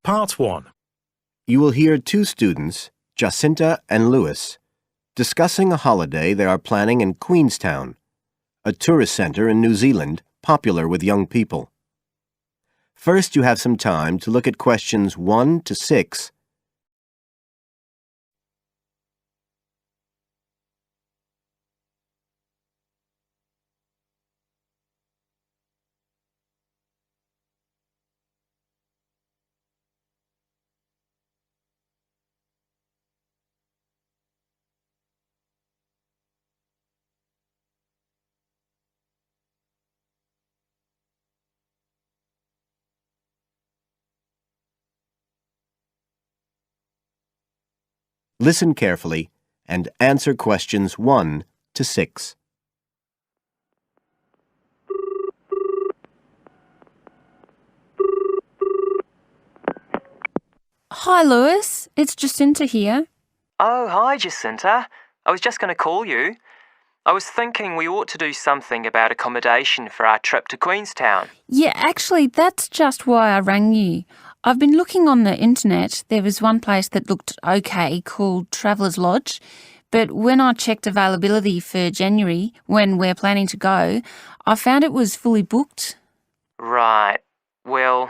Part 1. You will hear two students, Jacinta and Lewis, discussing a holiday they are planning in Queenstown, a tourist center in New Zealand popular with young people. First, you have some time to look at questions 1 to 6. Listen carefully and answer questions 1 to 6. Hi, Lewis. It's Jacinta here. Oh, hi, Jacinta. I was just going to call you. I was thinking we ought to do something about accommodation for our trip to Queenstown. Yeah, actually, that's just why I rang you. I've been looking on the internet. There was one place that looked okay called Traveller's Lodge, but when I checked availability for January, when we're planning to go, I found it was fully booked. Right. Well,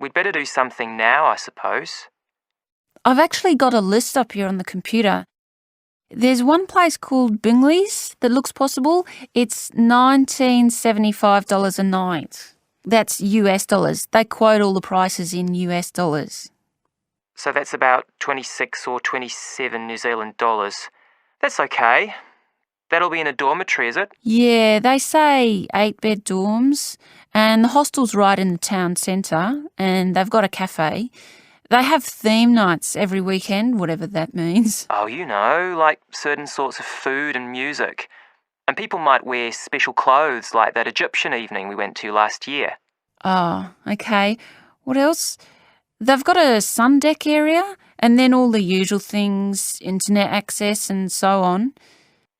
we'd better do something now, I suppose. I've actually got a list up here on the computer. There's one place called Bingley's that looks possible. It's $1975 a night. That's US dollars. They quote all the prices in US dollars. So that's about 26 or 27 New Zealand dollars. That's okay. That'll be in a dormitory, is it? Yeah, they say 8-bed dorms, and the hostel's right in the town centre, and they've got a cafe. They have theme nights every weekend, whatever that means. Oh, you know, like certain sorts of food and music. And people might wear special clothes like that Egyptian evening we went to last year. Oh, okay. What else? They've got a sun deck area, and then all the usual things, internet access and so on.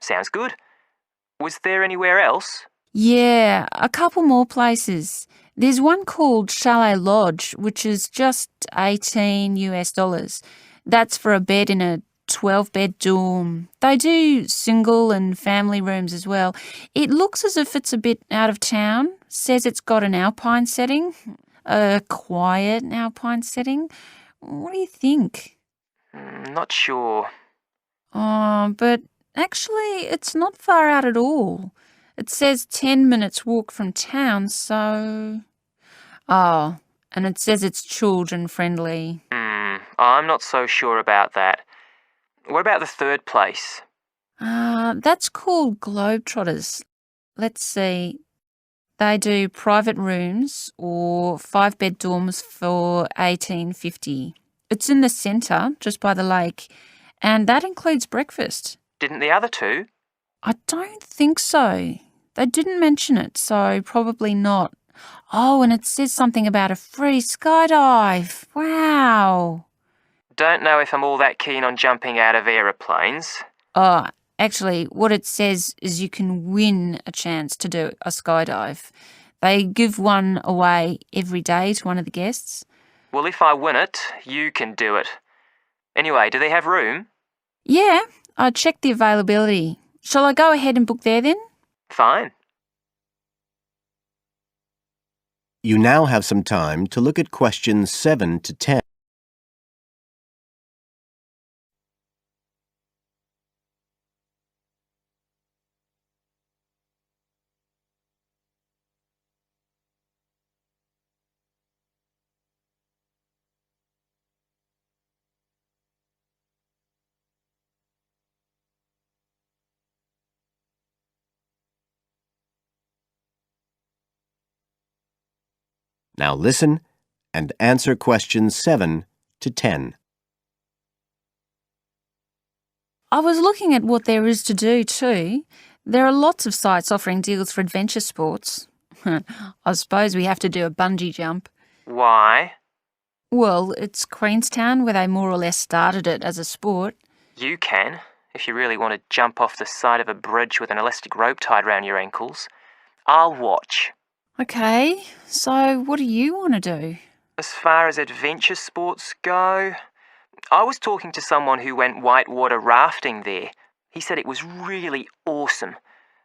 Sounds good. Was there anywhere else? Yeah, a couple more places. There's one called Chalet Lodge, which is just 18 US dollars. That's for a bed in a 12-bed dorm. They do single and family rooms as well. It looks as if it's a bit out of town. Says it's got an alpine setting, a quiet alpine setting. What do you think? Not sure. Oh, but actually it's not far out at all. It says 10 minutes walk from town, so... Oh, and it says it's children friendly. I'm not so sure about that. What about the third place? That's called Globetrotters. Let's see. They do private rooms or 5-bed dorms for $18.50. It's in the centre, just by the lake, and that includes breakfast. Didn't the other two? I don't think so. They didn't mention it, so probably not. Oh, and it says something about a free skydive. Wow. Don't know if I'm all that keen on jumping out of aeroplanes. Oh, actually, what it says is you can win a chance to do a skydive. They give one away every day to one of the guests. Well, if I win it, you can do it. Anyway, do they have room? Yeah, I checked the availability. Shall I go ahead and book there then? Fine. You now have some time to look at questions 7 to 10. Now listen and answer questions 7 to 10. I was looking at what there is to do too. There are lots of sites offering deals for adventure sports. I suppose we have to do a bungee jump. Why? Well, it's Queenstown where they more or less started it as a sport. You can, if you really want to jump off the side of a bridge with an elastic rope tied round your ankles. I'll watch. Okay, so what do you want to do? As far as adventure sports go, I was talking to someone who went whitewater rafting there. He said it was really awesome.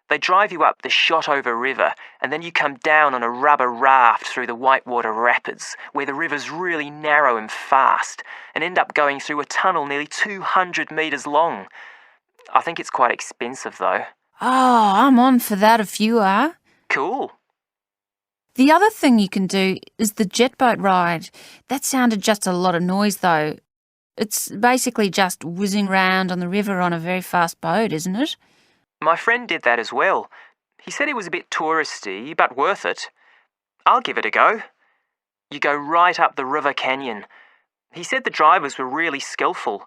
They drive you up the Shotover River and then you come down on a rubber raft through the whitewater rapids where the river's really narrow and fast and end up going through a tunnel nearly 200 metres long. I think it's quite expensive though. Oh, I'm on for that if you are. Cool. The other thing you can do is the jet boat ride. That sounded just a lot of noise though. It's basically just whizzing round on the river on a very fast boat, isn't it? My friend did that as well. He said it was a bit touristy, but worth it. I'll give it a go. You go right up the river canyon. He said the drivers were really skillful,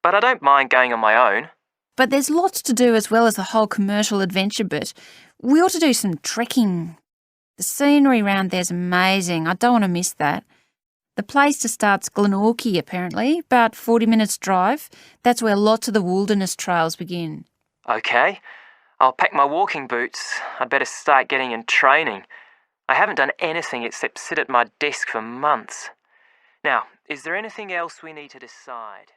but I don't mind going on my own. But there's lots to do as well as the whole commercial adventure bit. We ought to do some trekking. The scenery around there's amazing. I don't want to miss that. The place to start's Glenorchy, apparently, about 40 minutes drive. That's where lots of the wilderness trails begin. Okay, I'll pack my walking boots. I'd better start getting in training. I haven't done anything except sit at my desk for months. Now, is there anything else we need to decide?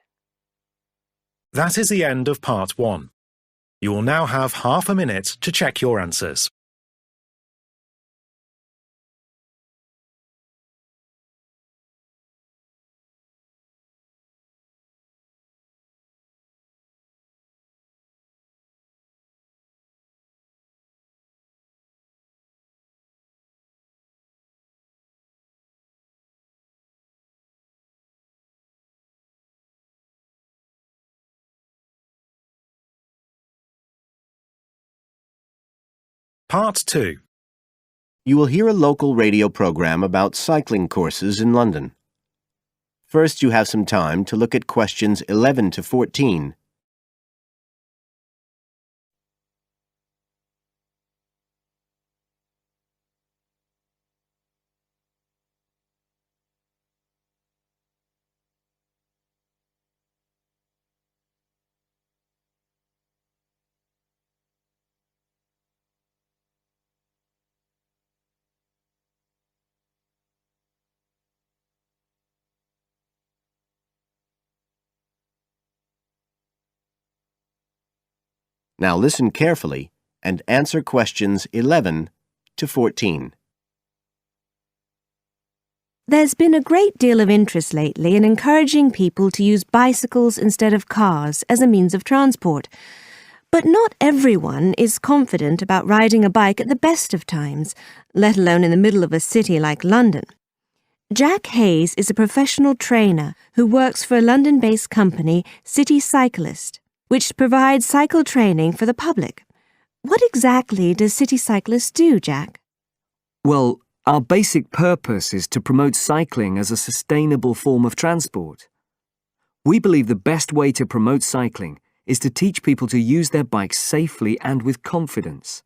That is the end of part 1. You will now have half a minute to check your answers. Part 2. You will hear a local radio program about cycling courses in London. First, you have some time to look at questions 11 to 14. Now listen carefully and answer questions 11 to 14. There's been a great deal of interest lately in encouraging people to use bicycles instead of cars as a means of transport. But not everyone is confident about riding a bike at the best of times, let alone in the middle of a city like London. Jack Hayes is a professional trainer who works for a London-based company, City Cyclist, which provides cycle training for the public. What exactly does City Cyclist do, Jack? Well, our basic purpose is to promote cycling as a sustainable form of transport. We believe the best way to promote cycling is to teach people to use their bikes safely and with confidence.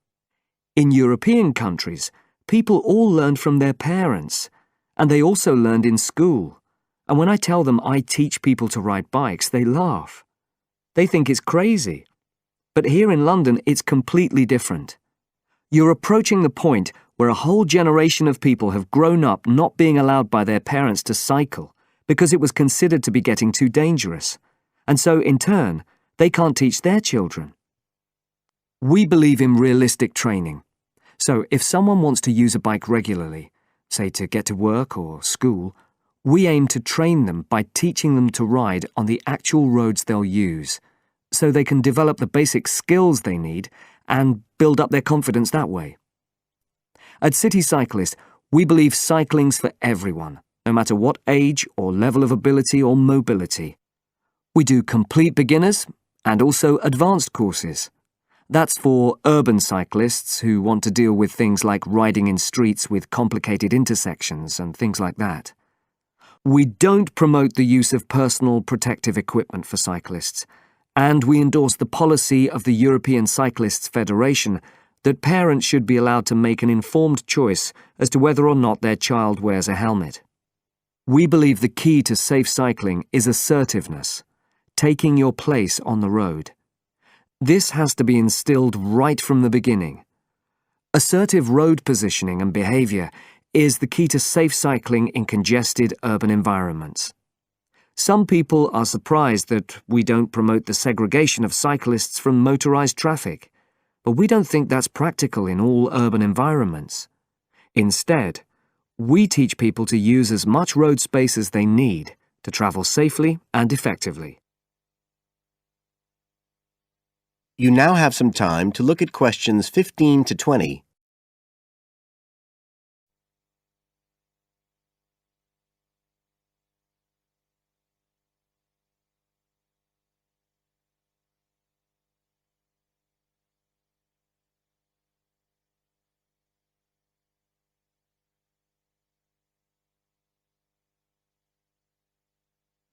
In European countries, people all learned from their parents, and they also learned in school. And when I tell them I teach people to ride bikes, they laugh. They think it's crazy. But here in London, it's completely different. You're approaching the point where a whole generation of people have grown up not being allowed by their parents to cycle because it was considered to be getting too dangerous. And so, in turn, they can't teach their children. We believe in realistic training. So if someone wants to use a bike regularly, say to get to work or school, we aim to train them by teaching them to ride on the actual roads they'll use, so they can develop the basic skills they need and build up their confidence that way. At City Cyclist, we believe cycling's for everyone, no matter what age or level of ability or mobility. We do complete beginners and also advanced courses. That's for urban cyclists who want to deal with things like riding in streets with complicated intersections and things like that. We don't promote the use of personal protective equipment for cyclists, and we endorse the policy of the European Cyclists Federation that parents should be allowed to make an informed choice as to whether or not their child wears a helmet. We believe the key to safe cycling is assertiveness, taking your place on the road. This has to be instilled right from the beginning. Assertive road positioning and behaviour is the key to safe cycling in congested urban environments. Some people are surprised that we don't promote the segregation of cyclists from motorised traffic, but we don't think that's practical in all urban environments. Instead, we teach people to use as much road space as they need to travel safely and effectively. You now have some time to look at questions 15 to 20.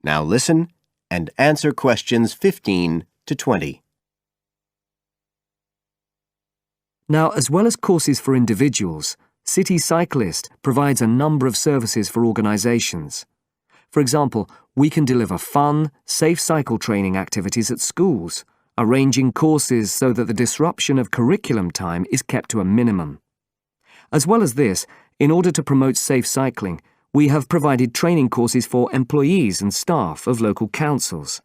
Now listen and answer questions 15 to 20. Now, as well as courses for individuals, City Cyclist provides a number of services for organisations. For example, we can deliver fun, safe cycle training activities at schools, arranging courses so that the disruption of curriculum time is kept to a minimum. As well as this, in order to promote safe cycling, we have provided training courses for employees and staff of local councils.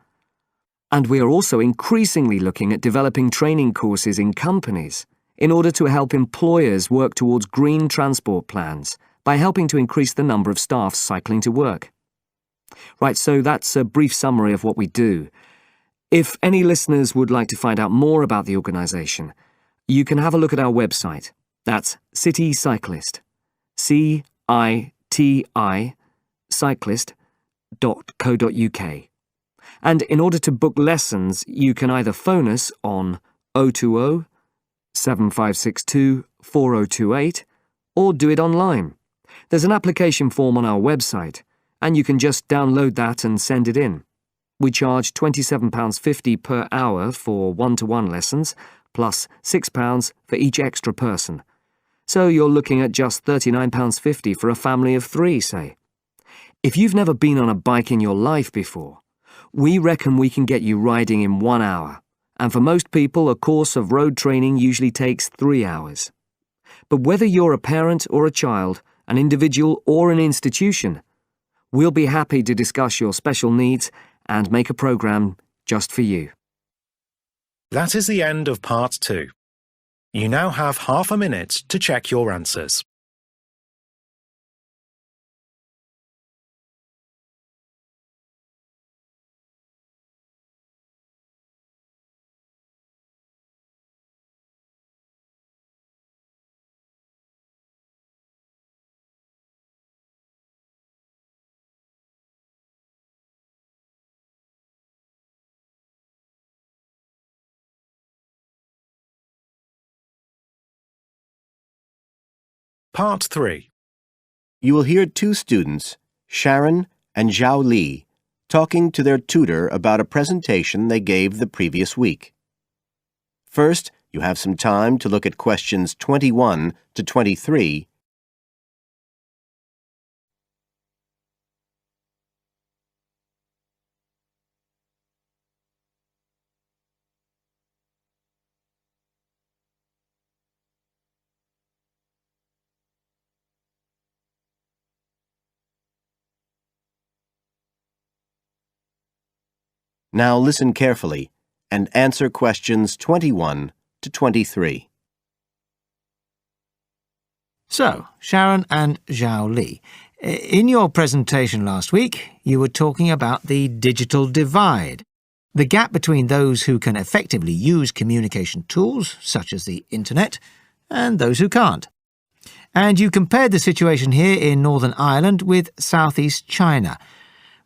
And we are also increasingly looking at developing training courses in companies in order to help employers work towards green transport plans by helping to increase the number of staff cycling to work. Right, so that's a brief summary of what we do. If any listeners would like to find out more about the organisation, you can have a look at our website. That's City Cyclist. CITI cyclist.co.uk. And in order to book lessons, you can either phone us on 020 7562 4028 or do it online. There's an application form on our website, and you can just download that and send it in. We charge £27.50 per hour for one-to-one lessons, plus £6 for each extra person. So you're looking at just £39.50 for a family of 3, say. If you've never been on a bike in your life before, we reckon we can get you riding in 1 hour, and for most people a course of road training usually takes 3 hours. But whether you're a parent or a child, an individual or an institution, we'll be happy to discuss your special needs and make a programme just for you. That is the end of part 2. You now have half a minute to check your answers. Part 3. You will hear 2 students, Sharon and Zhao Li, talking to their tutor about a presentation they gave the previous week. First, you have some time to look at questions 21 to 23. Now listen carefully and answer questions 21 to 23. So, Sharon and Zhao Li, in your presentation last week, you were talking about the digital divide, the gap between those who can effectively use communication tools, such as the internet, and those who can't. And you compared the situation here in Northern Ireland with southeast China.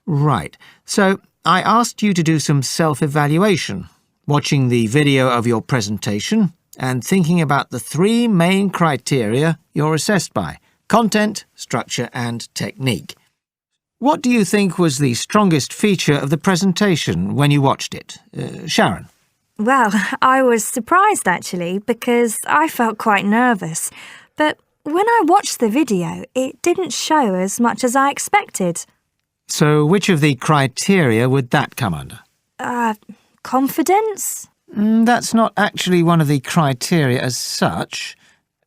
Right, so I asked you to do some self-evaluation, watching the video of your presentation and thinking about the 3 main criteria you're assessed by: content, structure and technique. What do you think was the strongest feature of the presentation when you watched it? Sharon? Well, I was surprised actually because I felt quite nervous. But when I watched the video, it didn't show as much as I expected. So which of the criteria would that come under? Confidence? That's not actually one of the criteria as such.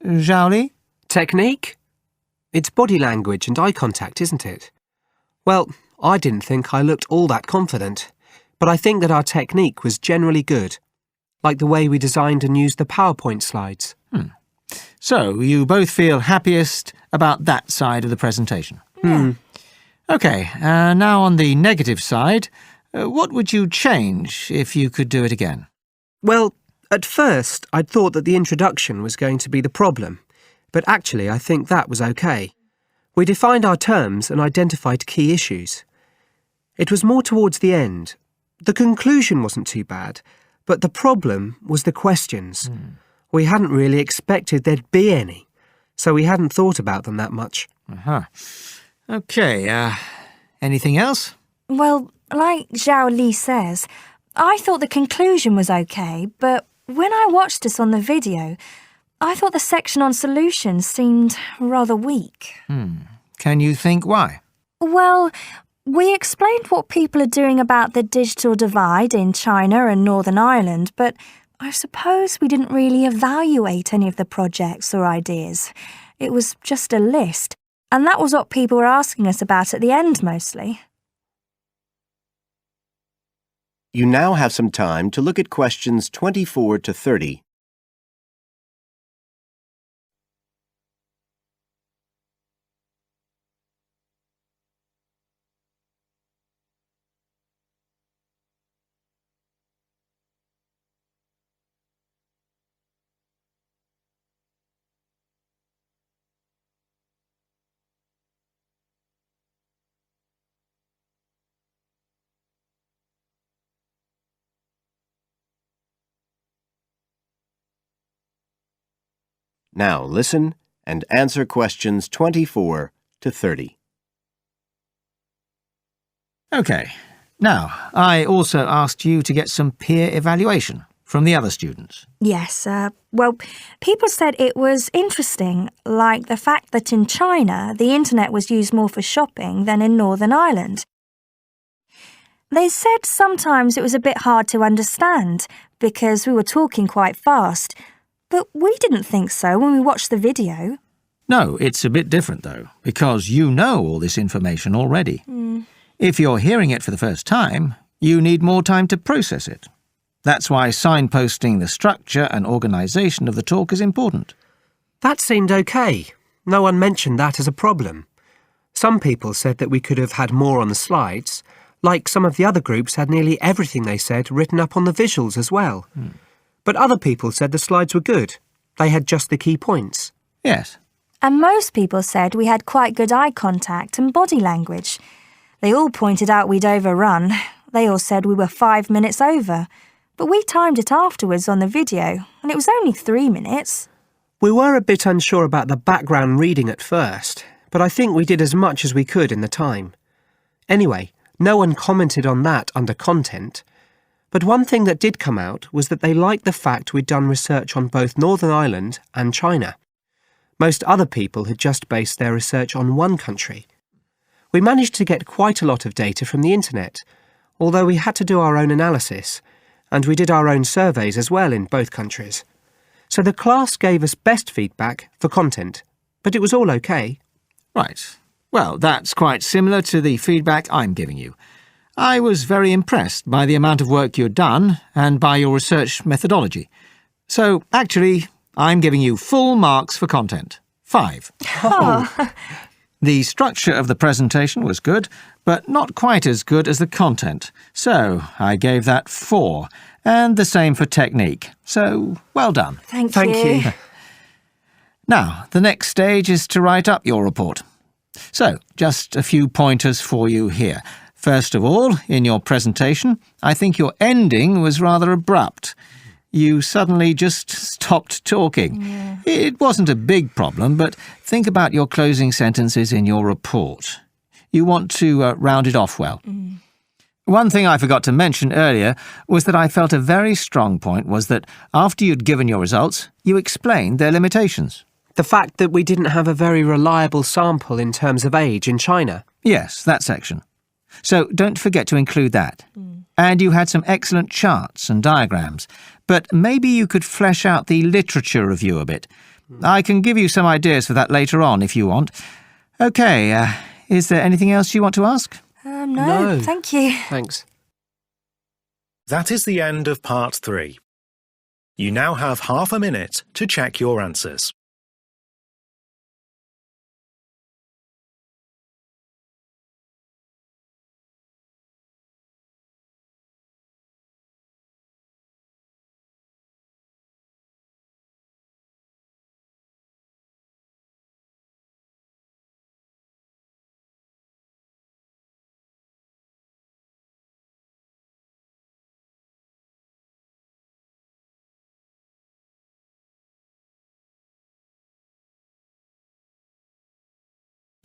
Zhao Li? Technique? It's body language and eye contact, isn't it? Well, I didn't think I looked all that confident, but I think that our technique was generally good, like the way we designed and used the PowerPoint slides. So, you both feel happiest about that side of the presentation? OK, now on the negative side, what would you change if you could do it again? Well, at first I'd thought that the introduction was going to be the problem, but actually I think that was okay. We defined our terms and identified key issues. It was more towards the end. The conclusion wasn't too bad, but the problem was the questions. We hadn't really expected there'd be any, so we hadn't thought about them that much. OK, anything else? Well, like Zhao Li says, I thought the conclusion was okay, but when I watched us on the video, I thought the section on solutions seemed rather weak. Can you think why? Well, we explained what people are doing about the digital divide in China and Northern Ireland, but I suppose we didn't really evaluate any of the projects or ideas. It was just a list, and that was what people were asking us about at the end mostly. You now have some time to look at questions 24 to 30. Now listen and answer questions 24 to 30. OK. Now, I also asked you to get some peer evaluation from the other students. Yes, well, people said it was interesting, like the fact that in China, the internet was used more for shopping than in Northern Ireland. They said sometimes it was a bit hard to understand because we were talking quite fast, but we didn't think so when we watched the video. No, it's a bit different, though, because you know all this information already. If you're hearing it for the first time, you need more time to process it. That's why signposting the structure and organisation of the talk is important. That seemed okay. No one mentioned that as a problem. Some people said that we could have had more on the slides, like some of the other groups had nearly everything they said written up on the visuals as well. But other people said the slides were good. They had just the key points. Yes. And most people said we had quite good eye contact and body language. They all pointed out we'd overrun. They all said we were 5 minutes over. But we timed it afterwards on the video, and it was only 3 minutes. We were a bit unsure about the background reading at first, but I think we did as much as we could in the time. Anyway, no one commented on that under content. But one thing that did come out was that they liked the fact we'd done research on both Northern Ireland and China. Most other people had just based their research on one country. We managed to get quite a lot of data from the internet, although we had to do our own analysis, and we did our own surveys as well in both countries. So the class gave us best feedback for content, but it was all okay. Right. Well, that's quite similar to the feedback I'm giving you. I was very impressed by the amount of work you'd done and by your research methodology. So, actually, I'm giving you full marks for content. 5. The structure of the presentation was good, but not quite as good as the content. So, I gave that 4. And the same for technique. So, well done. Thank you. Now, the next stage is to write up your report. So, just a few pointers for you here. First of all, in your presentation, I think your ending was rather abrupt. You suddenly just stopped talking. It wasn't a big problem, but think about your closing sentences in your report. You want to round it off well. One thing I forgot to mention earlier was that I felt a very strong point was that after you'd given your results, you explained their limitations. The fact that we didn't have a very reliable sample in terms of age in China. Yes, that section. So don't forget to include that. And you had some excellent charts and diagrams, but maybe you could flesh out the literature review a bit. I can give you some ideas for that later on if you want. OK, is there anything else you want to ask? No, thank you. Thanks. That is the end of part 3. You now have half a minute to check your answers.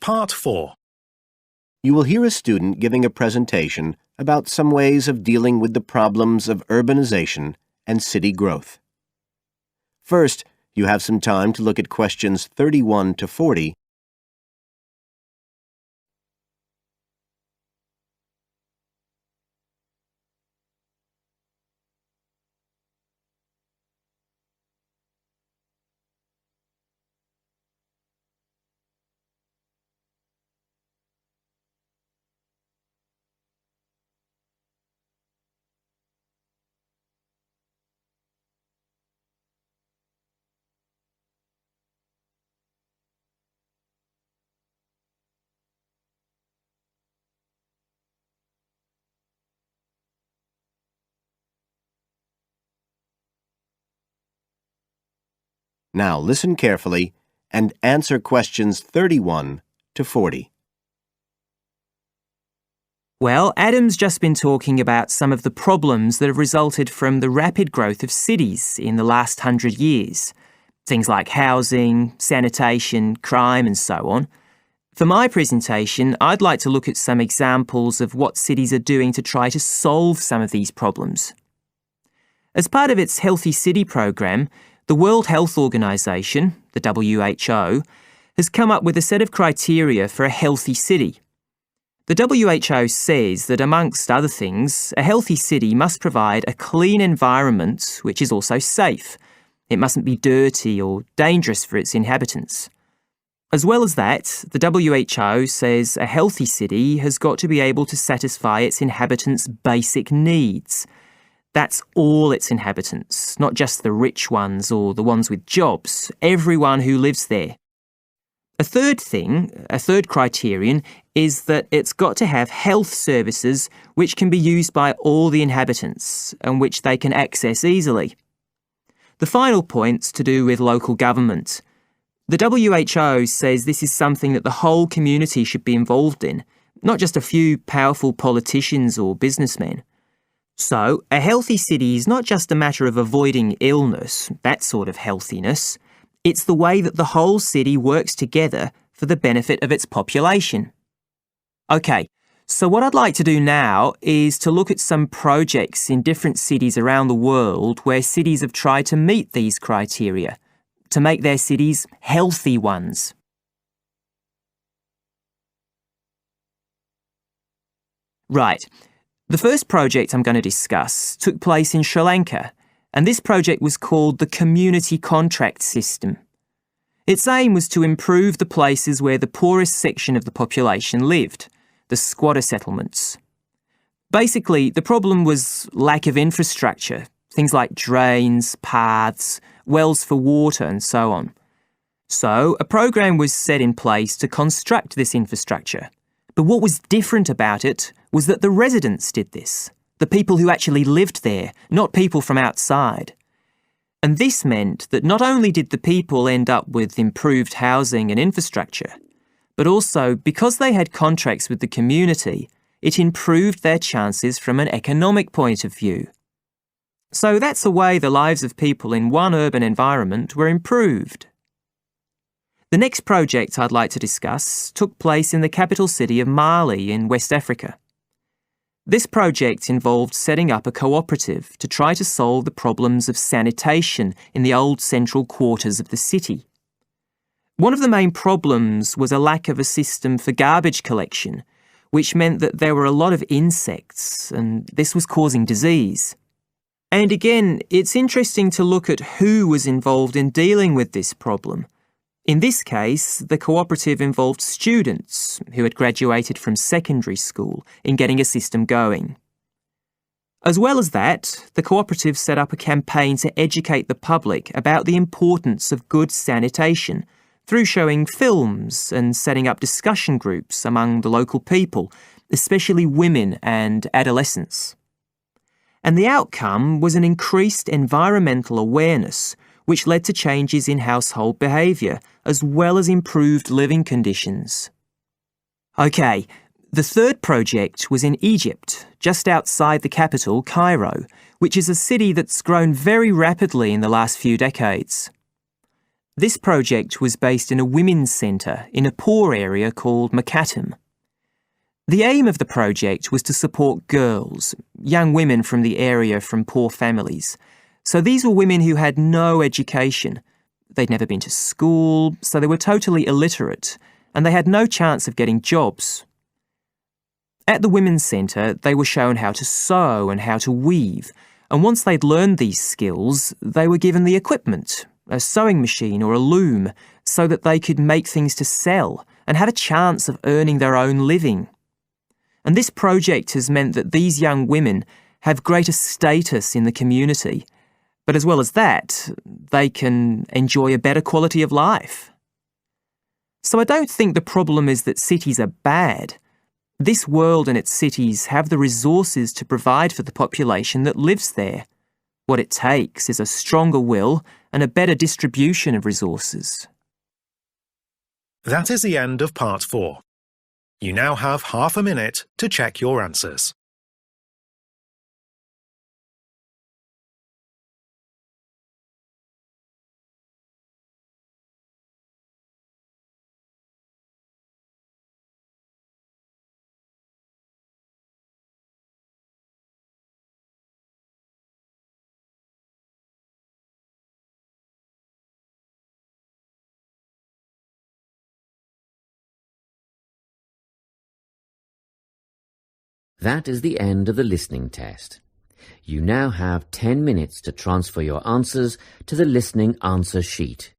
Part 4. You will hear a student giving a presentation about some ways of dealing with the problems of urbanization and city growth. First, you have some time to look at questions 31 to 40. Now listen carefully and answer questions 31 to 40. Well, Adam's just been talking about some of the problems that have resulted from the rapid growth of cities in the last 100 years. Things like housing, sanitation, crime and so on. For my presentation, I'd like to look at some examples of what cities are doing to try to solve some of these problems. As part of its Healthy City program, the World Health Organization, the WHO, has come up with a set of criteria for a healthy city. The WHO says that, amongst other things, a healthy city must provide a clean environment which is also safe. It mustn't be dirty or dangerous for its inhabitants. As well as that, the WHO says a healthy city has got to be able to satisfy its inhabitants' basic needs. That's all its inhabitants, not just the rich ones or the ones with jobs, everyone who lives there. A third criterion, is that it's got to have health services which can be used by all the inhabitants and which they can access easily. The final point's to do with local government. The WHO says this is something that the whole community should be involved in, not just a few powerful politicians or businessmen. So, a healthy city is not just a matter of avoiding illness, that sort of healthiness. It's the way that the whole city works together for the benefit of its population. OK, so what I'd like to do now is to look at some projects in different cities around the world where cities have tried to meet these criteria, to make their cities healthy ones. Right. The first project I'm going to discuss took place in Sri Lanka, and this project was called the Community Contract System. Its aim was to improve the places where the poorest section of the population lived, the squatter settlements. Basically, the problem was lack of infrastructure, things like drains, paths, wells for water and so on. So, a program was set in place to construct this infrastructure. But what was different about it was that the residents did this, the people who actually lived there, not people from outside. And this meant that not only did the people end up with improved housing and infrastructure, but also, because they had contracts with the community, it improved their chances from an economic point of view. So that's the way the lives of people in one urban environment were improved. The next project I'd like to discuss took place in the capital city of Mali in West Africa. This project involved setting up a cooperative to try to solve the problems of sanitation in the old central quarters of the city. One of the main problems was a lack of a system for garbage collection, which meant that there were a lot of insects, and this was causing disease. And again, it's interesting to look at who was involved in dealing with this problem. In this case, the cooperative involved students who had graduated from secondary school in getting a system going. As well as that, the cooperative set up a campaign to educate the public about the importance of good sanitation through showing films and setting up discussion groups among the local people, especially women and adolescents. And the outcome was an increased environmental awareness, which led to changes in household behaviour, as well as improved living conditions. OK, the third project was in Egypt, just outside the capital, Cairo, which is a city that's grown very rapidly in the last few decades. This project was based in a women's centre in a poor area called Makatim. The aim of the project was to support girls, young women from the area from poor families. So these were women who had no education. They'd never been to school, so they were totally illiterate, and they had no chance of getting jobs. At the women's centre, they were shown how to sew and how to weave, and once they'd learned these skills, they were given the equipment, a sewing machine or a loom, so that they could make things to sell and have a chance of earning their own living. And this project has meant that these young women have greater status in the community, but as well as that, they can enjoy a better quality of life. So I don't think the problem is that cities are bad. This world and its cities have the resources to provide for the population that lives there. What it takes is a stronger will and a better distribution of resources. That is the end of part 4. You now have half a minute to check your answers. That is the end of the listening test. You now have 10 minutes to transfer your answers to the listening answer sheet.